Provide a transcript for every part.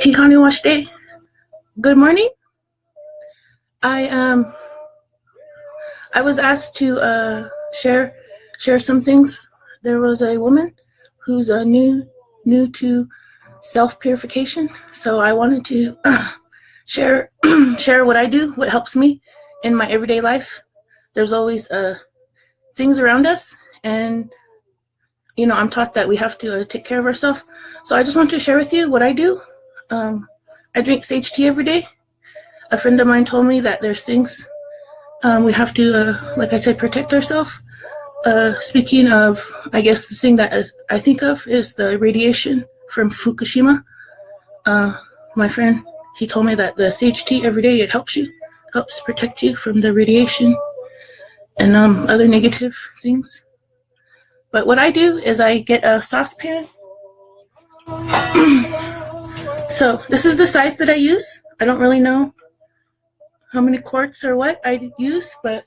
Hihani washite. Good morning. I was asked to share some things. There was a woman who's new to self-purification, so I wanted to share what I do, what helps me in my everyday life. There's always things around us, and you know, I'm taught that we have to take care of ourselves. So I just want to share with you what I do. I drink sage tea every day. A friend of mine told me that there's things we have to, like I said, protect ourselves. Speaking of, I guess the thing that I think of is the radiation from Fukushima. My friend, he told me that the sage tea every day, it helps protect you from the radiation and other negative things. But what I do is I get a saucepan. So this is the size that I use. I don't really know how many quarts or what I use, but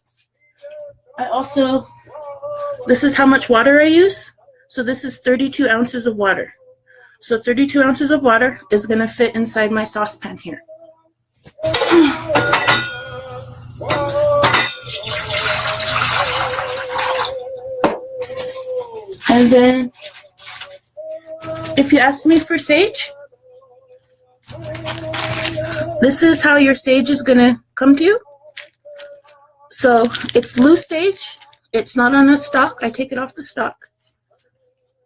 I also, this is how much water I use. So this is 32 ounces of water. So 32 ounces of water is going to fit inside my saucepan here. And then, if you ask me for sage, this is how your sage is going to come to you. So it's loose sage. It's not on a stalk. I take it off the stalk.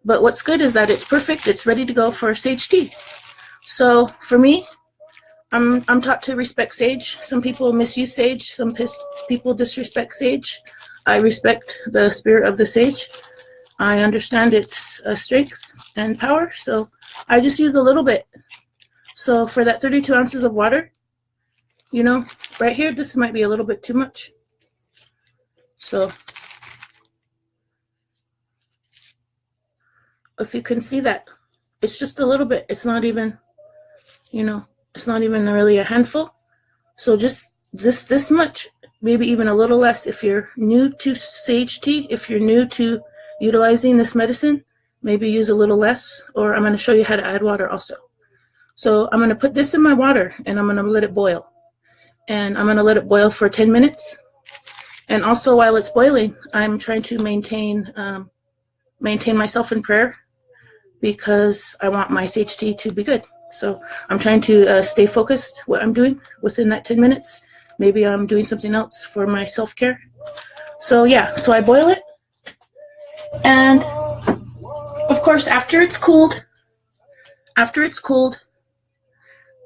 But what's good is that it's perfect. It's ready to go for sage tea. So for me, I'm taught to respect sage. Some people misuse sage. Some people disrespect sage. I respect the spirit of the sage. I understand its strength and power. So I just use a little bit. So for that 32 ounces of water, you know, right here, this might be a little bit too much. So if you can see that, it's just a little bit. It's not even, you know, it's not even really a handful. So just this much, maybe even a little less. If you're new to sage tea, if you're new to utilizing this medicine, maybe use a little less, or I'm going to show you how to add water also. So I'm going to put this in my water and I'm going to let it boil. And I'm going to let it boil for 10 minutes. And also while it's boiling, I'm trying to maintain myself in prayer because I want my sage tea to be good. So I'm trying to stay focused what I'm doing within that 10 minutes. Maybe I'm doing something else for my self-care. So yeah, so I boil it. And of course, after it's cooled,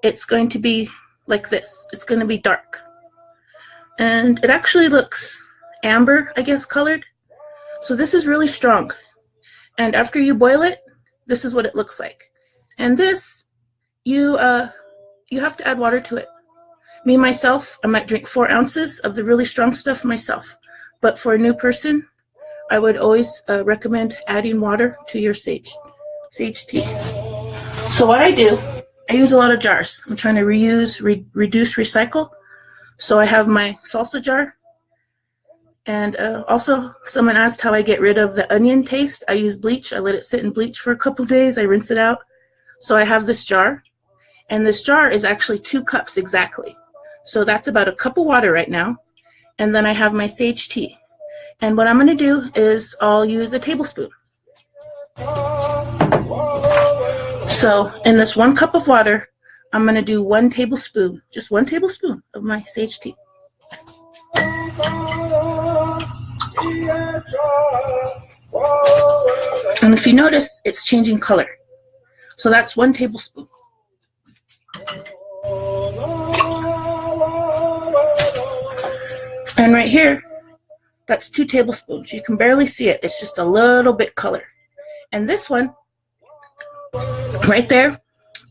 it's going to be like this. It's going to be dark. And it actually looks amber, I guess, colored. So this is really strong. And after you boil it, this is what it looks like. And this, you have to add water to it. Me, myself, I might drink 4 ounces of the really strong stuff myself. But for a new person, I would always recommend adding water to your sage tea. So what I do, I use a lot of jars. I'm trying to reuse, reduce, recycle. So I have my salsa jar. And also, someone asked how I get rid of the onion taste. I use bleach. I let it sit in bleach for a couple days. I rinse it out. So I have this jar. And this jar is actually 2 cups exactly. So that's about a cup of water right now. And then I have my sage tea. And what I'm going to do is I'll use a tablespoon. So in this 1 cup of water, I'm going to do 1 tablespoon, just 1 tablespoon of my sage tea. And if you notice, it's changing color. So that's 1 tablespoon. And right here, that's 2 tablespoons. You can barely see it. It's just a little bit color. And this one, right there,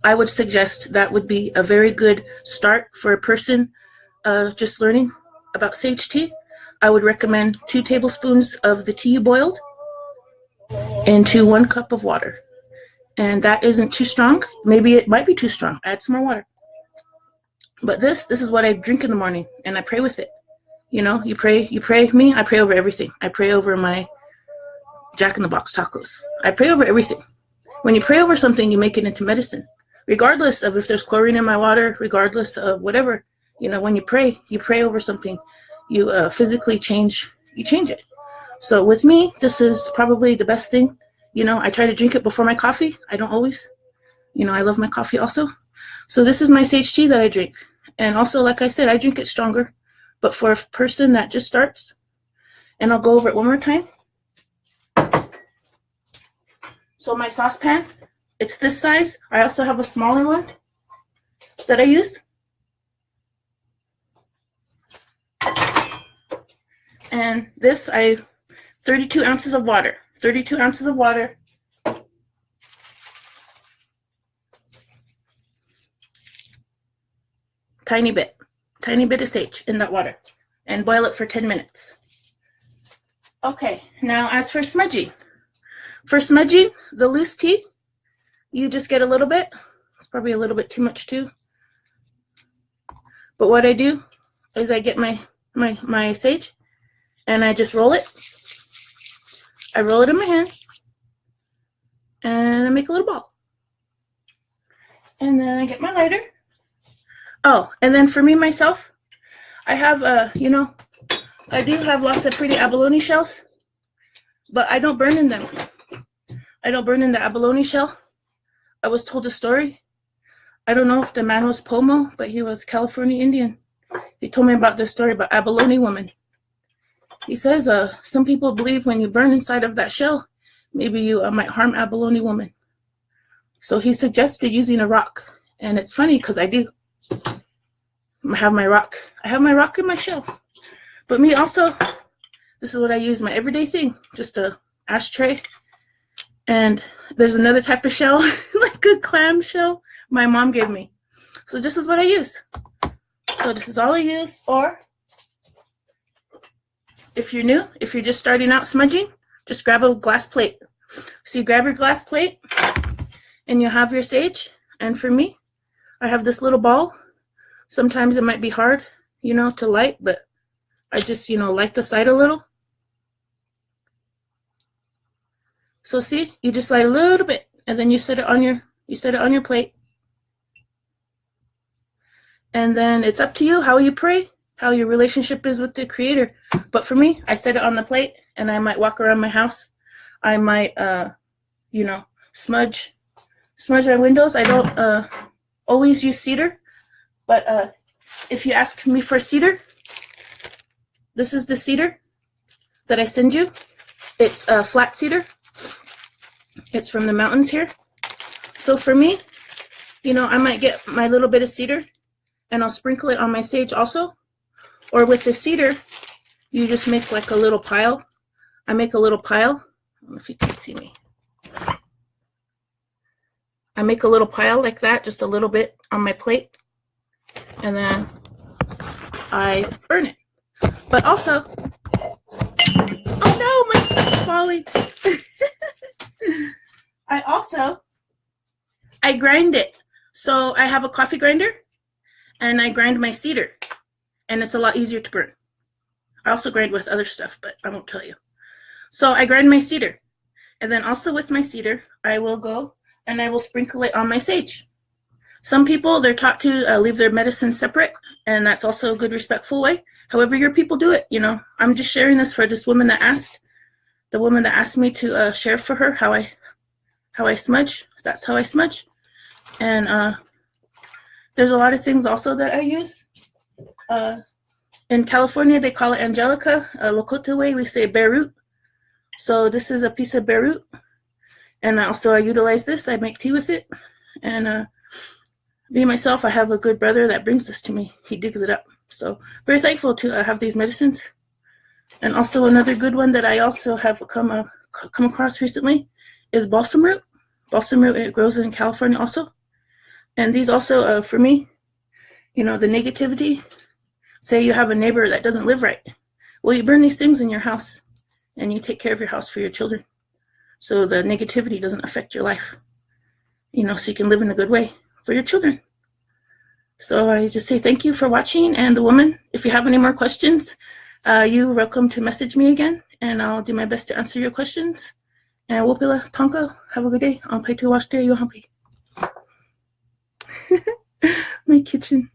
I would suggest that would be a very good start for a person just learning about sage tea. I would recommend 2 tablespoons of the tea you boiled into 1 cup of water. And that isn't too strong. Maybe it might be too strong. Add some more water. But this is what I drink in the morning, and I pray with it. You know, you pray. Me, I pray over everything. I pray over my Jack in the Box tacos. I pray over everything. When you pray over something, you make it into medicine. Regardless of if there's chlorine in my water, regardless of whatever, when you pray over something, you physically change it. So with me, this is probably the best thing. I try to drink it before my coffee. I don't always. I love my coffee also. So this is my sage tea that I drink. And also, like I said, I drink it stronger. But for a person that just starts, and I'll go over it one more time. So my saucepan, it's this size. I also have a smaller one that I use. And this, 32 ounces of water. 32 ounces of water. Tiny bit of sage in that water. And boil it for 10 minutes. Okay, now as for smudging. For smudging, the loose tea, you just get a little bit. It's probably a little bit too much too. But what I do is I get my sage and I just roll it. I roll it in my hand and I make a little ball. And then I get my lighter. Oh, and then for me, myself, I have, I do have lots of pretty abalone shells, but I don't burn in them. I don't burn in the abalone shell. I was told a story. I don't know if the man was Pomo, but he was California Indian. He told me about this story about abalone woman. He says some people believe when you burn inside of that shell, maybe you might harm abalone woman. So he suggested using a rock. And it's funny because I do. I have my rock. I have my rock in my shell. But me also, this is what I use, my everyday thing. Just a ashtray. And there's another type of shell, like a clam shell, my mom gave me. So this is what I use. So this is all I use. Or if you're new, if you're just starting out smudging, just grab a glass plate. So you grab your glass plate and you have your sage. And for me, I have this little ball. Sometimes it might be hard, to light, but I just, light the side a little. So see, you just light a little bit and then you set it on your plate. And then it's up to you how you pray, how your relationship is with the Creator. But for me, I set it on the plate and I might walk around my house. I might, smudge my windows. I don't always use cedar. But if you ask me for cedar, this is the cedar that I send you. It's a flat cedar. It's from the mountains here. So for me, I might get my little bit of cedar and I'll sprinkle it on my sage also. Or with the cedar, you just make like a little pile. I make a little pile. I don't know if you can see me. I make a little pile like that, just a little bit on my plate. And then I burn it. But also, oh no, my stuff's falling. I grind it. So I have a coffee grinder and I grind my cedar and it's a lot easier to burn. I also grind with other stuff, but I won't tell you. So I grind my cedar and then also with my cedar, I will go and I will sprinkle it on my sage. Some people, they're taught to leave their medicine separate, and that's also a good, respectful way. However your people do it, I'm just sharing this for this woman that asked. The woman that asked me to share for her how I smudge. That's how I smudge. And there's a lot of things also that I use. In California, they call it Angelica. Lakota way, we say bear root. So this is a piece of bear root. And I utilize this. I make tea with it. And me, myself, I have a good brother that brings this to me. He digs it up. So very thankful to have these medicines. And also another good one that I also have come across recently is balsam root. Balsam root, it grows in California also. And these also, for me, the negativity. Say you have a neighbor that doesn't live right. Well, you burn these things in your house and you take care of your house for your children. So the negativity doesn't affect your life. So you can live in a good way for your children. So I just say thank you for watching. And the woman, if you have any more questions, you're welcome to message me again, and I'll do my best to answer your questions. And wopila tonka. Have a good day. I'll pay to wash day. You'll happy. My kitchen.